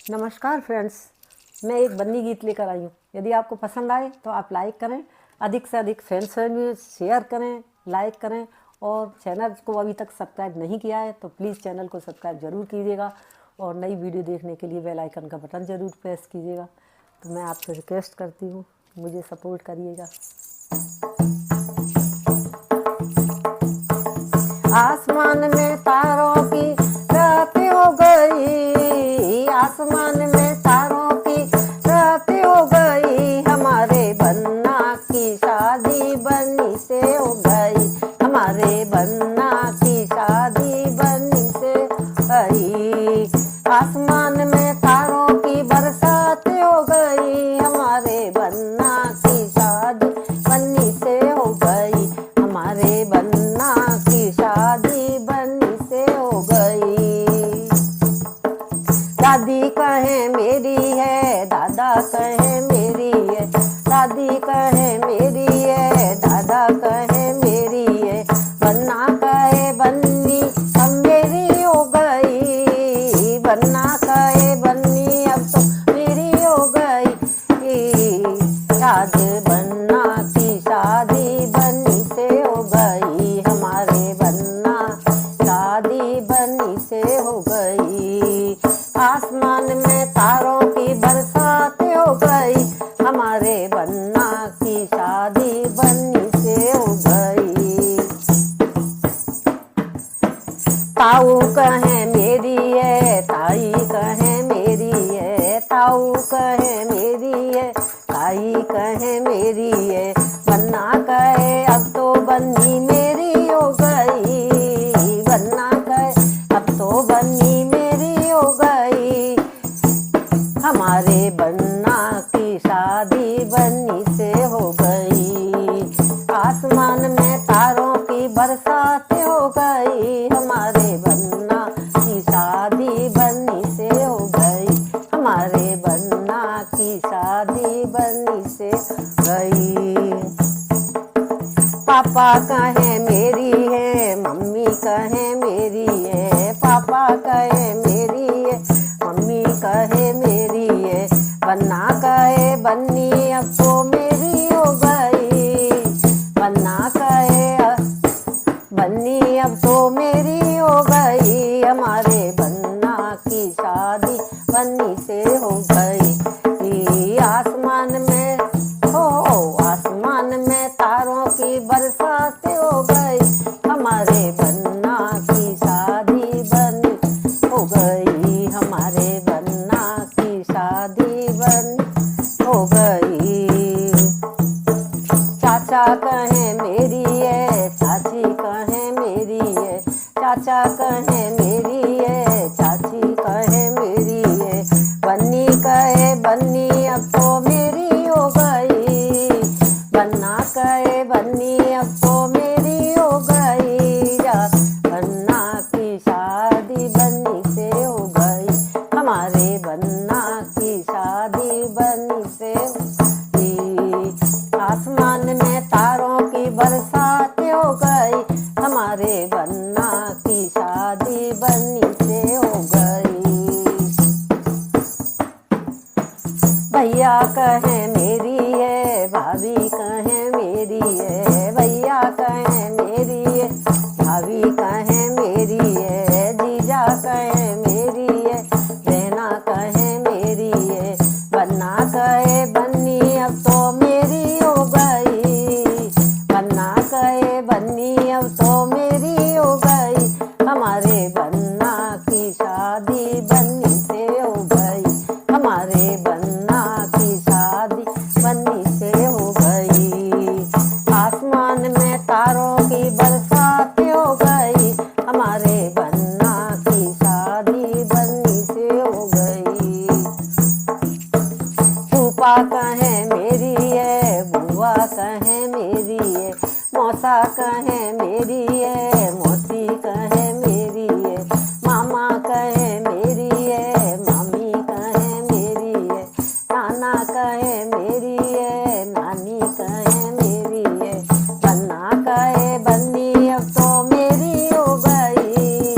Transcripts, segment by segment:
नमस्कार फ्रेंड्स, मैं एक बन्नी गीत लेकर आई हूँ। यदि आपको पसंद आए तो आप लाइक करें, अधिक से अधिक फ्रेंड्स में शेयर करें, लाइक करें। और चैनल को अभी तक सब्सक्राइब नहीं किया है तो प्लीज़ चैनल को सब्सक्राइब ज़रूर कीजिएगा और नई वीडियो देखने के लिए बेल आइकन का बटन ज़रूर प्रेस कीजिएगा। तो मैं आपसे रिक्वेस्ट करती हूँ, मुझे सपोर्ट करिएगा। आसमान में तारों की रात हो गई, आसमान में तारों की रात हो गई, हमारे बन्ना की शादी बनी से हो गई, हमारे बन्ना की शादी बनी से गई। आसमान में तारों की बरसात हो गई, हमारे बन्ना की शादी बनी से हो गई, हमारे बन्ना की शादी बनी से हो गई। दादी कहे मेरी है, दादा कहे मेरी है, दादी कहे मेरी है, दादा कहे मेरी है, बन्ना कहे बन्नी अब मेरी हो गई, बन्ना कहे बन्नी अब तो मेरी हो गई। आज बन्ना की शादी बनी से हो गई, हमारे बन्ना शादी बनी से हो गई। आसमान में तारों की बरसात हो गई, हमारे बन्ना की शादी बनी से हो गई। ताऊ कहे मेरी है, ताई कहे मेरी है, ताऊ कहे मेरी है, ताई कहे मेरी है, बन्ना कहे अब तो बन्नी मेरी हो गई, बन्ना कहे अब तो बन्नी मेरी हो गई, हमारे बन्ना की शादी बन्नी से हो गई। आसमान में तारों की बरसात हो गई, हमारे बन्ना की शादी बन्नी से हो गई, हमारे बन्ना की शादी बन्नी से गई। पापा कहे मेरी है, मम्मी कहे मेरी है, पापा कहे मेरी है, मम्मी कहे मेरी है, बन्ना कहे बन्नी अब तो मेरी हो गई, बन्ना कहे बन्नी अब तो मेरी हो गई, हमारे बन्ना की शादी बन्नी से हो गई। आसमान में आसमान में तारों की बरसात हो गई, हमारे बन्ना की शादी बनी हो गई, हमारे बन्ना की शादी बनी हो गई। चाचा कहे मेरी है, चाची कहे मेरी है, चाचा कहे मेरी है, चाची कहे मेरी है, बन्नी कहे बन्नी अब तो मेरी हो गई, बन्ना कहे बन्नी अब तो मेरी हो गई। बन्ना की शादी बन्नी से हो गई, हमारे बन्ना की शादी बन्नी से गई। आसमान में तारों की बरसात हो गई, हमारे बन्ना की शादी बन्नी से हो गई। भैया कहे मेरी है, भाभी कहे मेरी है, भैया कहे मेरी है, भाभी कहे मेरी है, जीजा कहे मेरी है, बहना कहे मेरी है, बन्ना कहे बन्नी अब तो मेरी हो गई, बन्ना कहे बन्नी अब तो मेरी हो गई, हमारे बन्ना की शादी बन्नी से हो गई, हमारे बन्ना की शादी बन्नी से हो गई। आसमान में तारों की बरसात हो गई, हमारे बन्ना की शादी बन्नी से हो गई। फूफा कहे मेरी है, बुआ कहे मेरी है, मौसा कहे मेरी है, मौसी कहे मेरी है, मामा कहे मेरी है, मामी कहे मेरी है, नाना कहे मेरी है, नानी कहे मेरी है, बन्ना कहे बन्नी अब तो मेरी हो गई,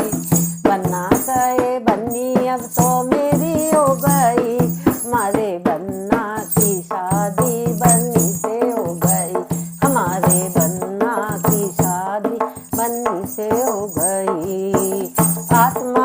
बन्ना कहे बन्नी अब तो मेरी हो गई। आसमां